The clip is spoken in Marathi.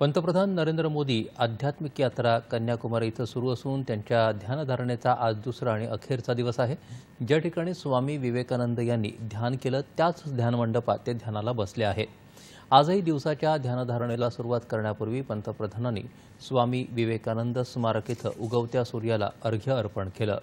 पंतप्रधान नरेंद्र मोदी आध्यात्मिक यात्रा कन्याकुमारी इथं सुरू असून त्यांच्या ध्यानधारणेचा आज दुसरा आणि अखेरचा दिवस आहे। ज्या ठिकाणी स्वामी विवेकानंद यांनी ध्यान केलं त्याच ध्यान मंडपात ते ध्यानाला बसले आहेत। आजही दिवसाच्या ध्यानधारणेला सुरुवात करण्यापूर्वी पंतप्रधानांनी स्वामी विवेकानंद स्मारक इथं उगवत्या सूर्याला अर्घ्य अर्पण केलं।